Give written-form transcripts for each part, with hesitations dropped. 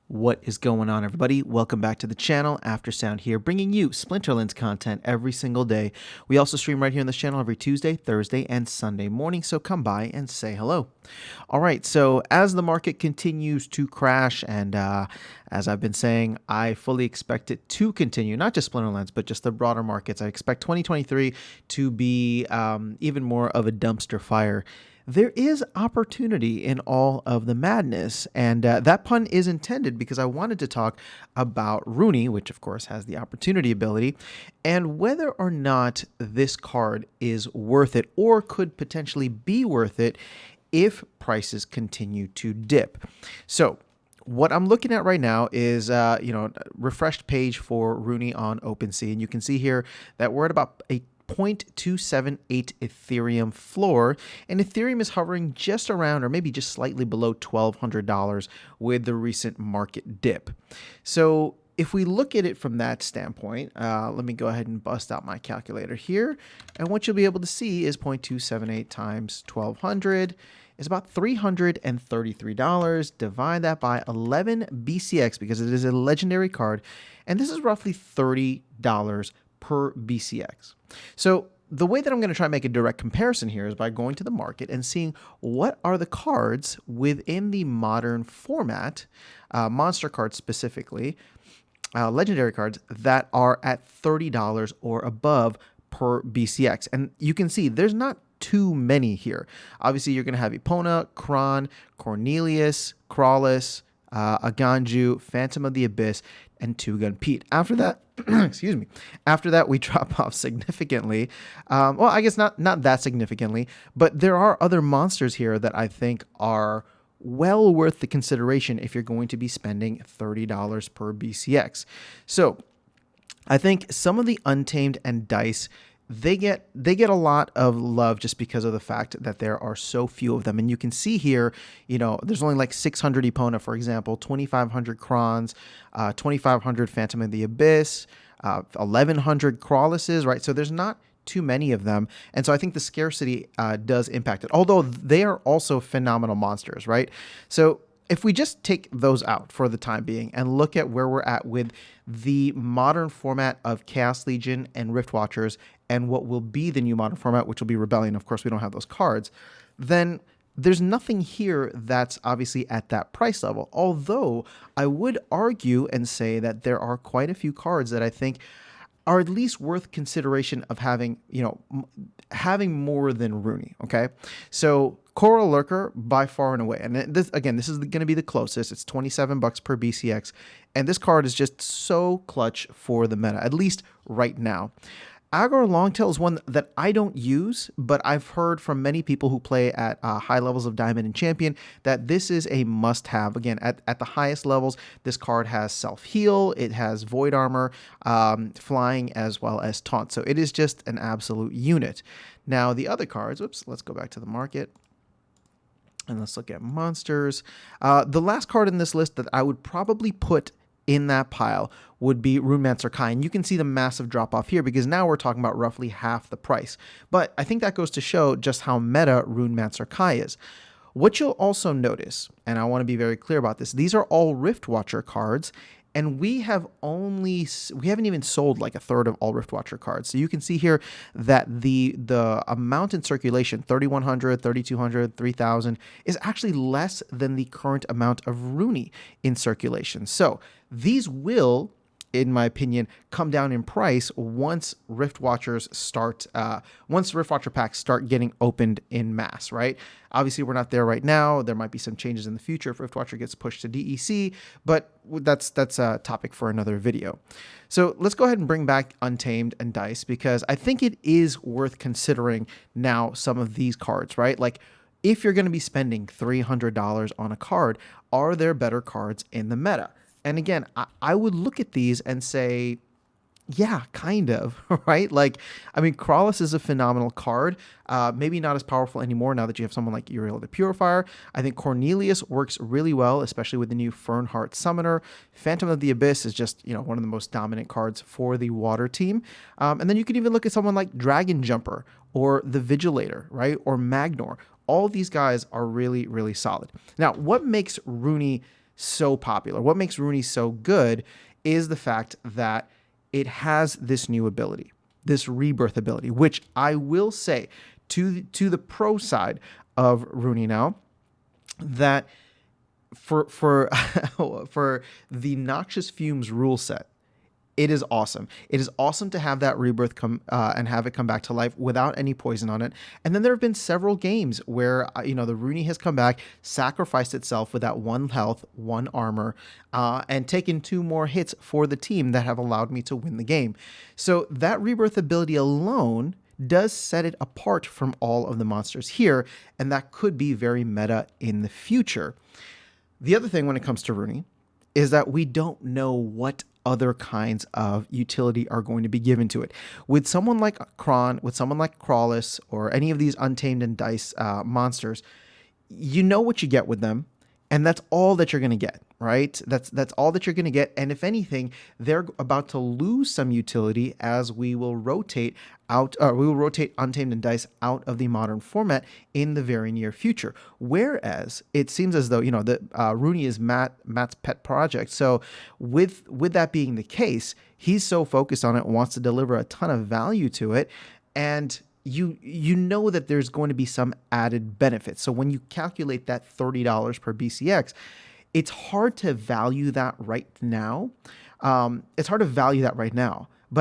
What is going on, everybody? Welcome back to the channel. After Sound here, bringing you Splinterlands content every single day. We also stream right here on this channel every Tuesday, Thursday, and Sunday morning, so come by and say hello. All right, so as the market continues to crash, and as I've been saying, I fully expect it to continue, not just Splinterlands, but just the broader markets. I expect 2023 to be even more of a dumpster fire. There is opportunity in all of the madness, and that pun is intended because I wanted to talk about Runi, which of course has the opportunity ability, and whether or not this card is worth it or could potentially be worth it if prices continue to dip. So what I'm looking at right now is, refreshed page for Runi on OpenSea, and you can see here that we're at about a 0.278 Ethereum floor, and Ethereum is hovering just around or maybe just slightly below $1,200 with the recent market dip. So if we look at it from that standpoint, let me go ahead and bust out my calculator here, and what you'll be able to see is 0.278 times 1,200 is about $333. Divide that by 11 BCX because it is a legendary card, and this is roughly $30 per BCX. So the way that I'm going to try and make a direct comparison here is by going to the market and seeing what are the cards within the modern format, monster cards specifically, legendary cards that are at $30 or above per BCX. And you can see there's not too many here. Obviously, you're going to have Epona, Kron, Cornelius, Crawlus, Aganju, Phantom of the Abyss, and Two Gun Pete. After that, excuse me. After that, we drop off significantly. Well, I guess not that significantly, but there are other monsters here that I think are well worth the consideration if you're going to be spending $30 per BCX. So I think some of the Untamed and Dice, they get a lot of love just because of the fact that there are so few of them. And you can see here, there's only like 600 Epona, for example, 2,500 Crons, 2,500 Phantom of the Abyss, 1,100 Crawluses, right? So there's not too many of them. And so I think the scarcity does impact it, although they are also phenomenal monsters, right? So if we just take those out for the time being and look at where we're at with the modern format of Chaos Legion and Rift Watchers and what will be the new modern format, which will be Rebellion, of course we don't have those cards, then there's nothing here that's obviously at that price level. Although I would argue and say that there are quite a few cards that I think are at least worth consideration of having, having more than Runi, okay? So Coral Lurker by far and away. And this is going to be the closest. It's $27 per BCX. And this card is just so clutch for the meta, at least right now. Aggro Longtail is one that I don't use, but I've heard from many people who play at high levels of Diamond and Champion that this is a must-have. Again, at the highest levels, this card has self-heal, it has Void Armor, flying, as well as Taunt. So it is just an absolute unit. Now, the other cards, let's go back to the market. And let's look at monsters. The last card in this list that I would probably put in that pile would be Runemancer Kai. And you can see the massive drop off here because now we're talking about roughly half the price. But I think that goes to show just how meta Runemancer Kai is. What you'll also notice, and I want to be very clear about this, these are all Rift Watcher cards, and we haven't even sold like a third of all Rift Watcher cards. So you can see here that the amount in circulation, 3,100, 3,200, 3,000, is actually less than the current amount of Runi in circulation. So these will, in my opinion, come down in price once Rift Watchers start, once Rift Watcher packs start getting opened in mass, right? Obviously, we're not there right now. There might be some changes in the future if Rift Watcher gets pushed to DEC, but that's a topic for another video. So let's go ahead and bring back Untamed and Dice because I think it is worth considering now some of these cards, right? Like, if you're going to be spending $300 on a card, are there better cards in the meta? And again, I would look at these and say, yeah, kind of, right? Like, I mean, Crawlus is a phenomenal card. Maybe not as powerful anymore now that you have someone like Uriel the Purifier. I think Cornelius works really well, especially with the new Fernheart Summoner. Phantom of the Abyss is just, one of the most dominant cards for the Water team. And then you can even look at someone like Dragon Jumper or the Vigilator, right? Or Magnor. All these guys are really, really solid. Now, what makes Runi so popular, what makes Runi so good, is the fact that it has this new ability, this rebirth ability, which I will say to the pro side of Runi now, that for for the Noxious Fumes rule set, it is awesome. It is awesome to have that rebirth come and have it come back to life without any poison on it. And then there have been several games where the Runi has come back, sacrificed itself with that 1 health, 1 armor, and taken 2 more hits for the team that have allowed me to win the game. So that rebirth ability alone does set it apart from all of the monsters here, and that could be very meta in the future. The other thing when it comes to Runi is that we don't know what other kinds of utility are going to be given to it. With someone like Kron, with someone like Crawlus, or any of these Untamed and Dice monsters, you know what you get with them, and that's all that you're going to get, right? That's all that you're going to get. And if anything, they're about to lose some utility as we will rotate Untamed and Dice out of the modern format in the very near future. Whereas it seems as though the Runi is Matt's pet project. So with that being the case, he's so focused on it, wants to deliver a ton of value to it, and you know that there's going to be some added benefit. So when you calculate that $30 per BCX, it's hard to value that right now. But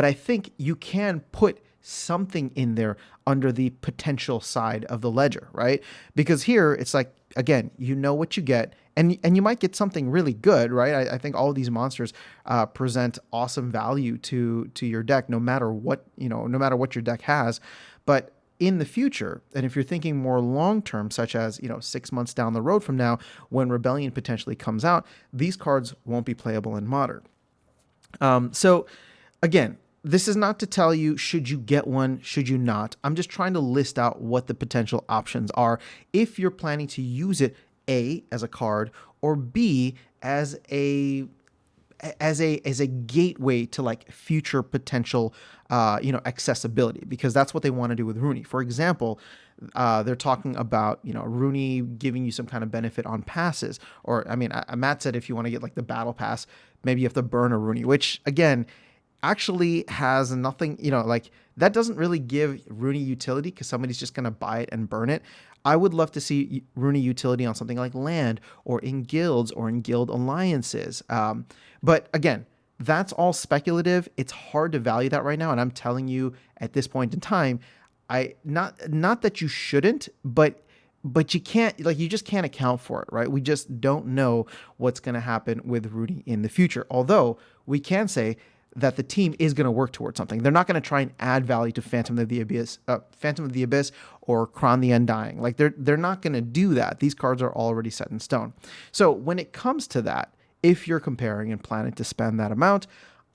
I think you can put something in there under the potential side of the ledger, right? Because here it's like, again, you know what you get, and you might get something really good, right? I think all of these monsters present awesome value to your deck, no matter what your deck has. But in the future, and if you're thinking more long-term, such as 6 months down the road from now, when Rebellion potentially comes out, these cards won't be playable in Modern. So again, this is not to tell you should you get one, should you not. I'm just trying to list out what the potential options are if you're planning to use it, A, as a card, or B, as a gateway to like future potential accessibility, because that's what they want to do with Runi. For example, they're talking about Runi giving you some kind of benefit on passes, or Matt said if you want to get like the battle pass, maybe you have to burn a Runi, which again actually has nothing, like that doesn't really give Runi utility because somebody's just going to buy it and burn it. I would love to see Runi utility on something like land, or in guilds, or in guild alliances. But again, that's all speculative. It's hard to value that right now. And I'm telling you at this point in time, not that you shouldn't, but you can't, like, you just can't account for it, right? We just don't know what's going to happen with Runi in the future. Although we can say that the team is going to work towards something. They're not going to try and add value to Phantom of the Abyss or Kron the Undying. Like they're not going to do that. These cards are already set in stone. So when it comes to that, if you're comparing and planning to spend that amount,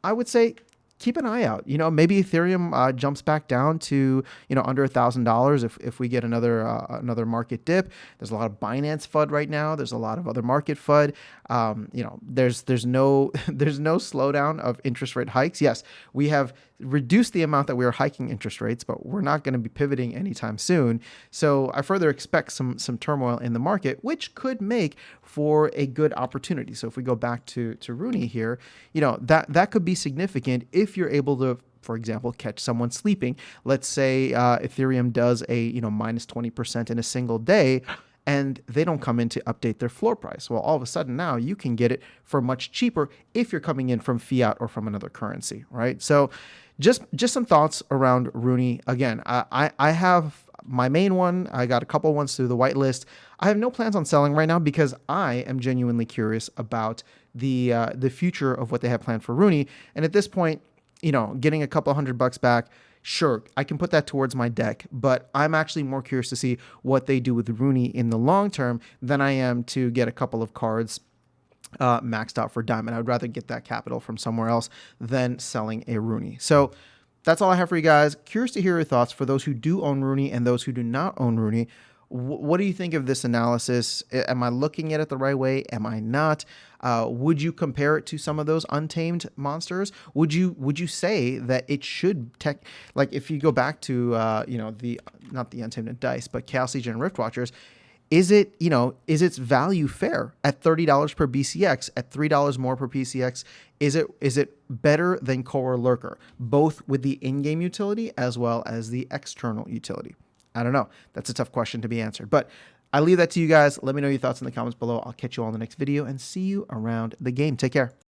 I would say keep an eye out. Maybe Ethereum jumps back down to under $1,000 if we get another market dip. There's a lot of Binance FUD right now. There's a lot of other market FUD. There's no slowdown of interest rate hikes. Yes, we have reduced the amount that we are hiking interest rates, but we're not going to be pivoting anytime soon. So I further expect some turmoil in the market, which could make for a good opportunity. So if we go back to Runi here, that could be significant if you're able to, for example, catch someone sleeping. Let's say Ethereum does a minus 20% in a single day, and they don't come in to update their floor price. Well, all of a sudden now you can get it for much cheaper if you're coming in from fiat or from another currency, right? So just some thoughts around Runi. Again, I have my main one. I got a couple ones through the whitelist. I have no plans on selling right now because I am genuinely curious about the future of what they have planned for Runi. And at this point, getting a couple $100 back, sure, I can put that towards my deck, but I'm actually more curious to see what they do with Runi in the long term than I am to get a couple of cards maxed out for Diamond. I would rather get that capital from somewhere else than selling a Runi. So that's all I have for you guys. Curious to hear your thoughts for those who do own Runi and those who do not own Runi. What do you think of this analysis? Am I looking at it the right way? Am I not? Would you compare it to some of those untamed monsters? Would you say that it should like if you go back to not the Untamed Dice, but Chaos Legion and Rift Watchers, is it, is its value fair at $30 per BCX, at $3 more per PCX? Is it better than Core Lurker, both with the in-game utility as well as the external utility? I don't know. That's a tough question to be answered, but I leave that to you guys. Let me know your thoughts in the comments below. I'll catch you all in the next video and see you around the game. Take care.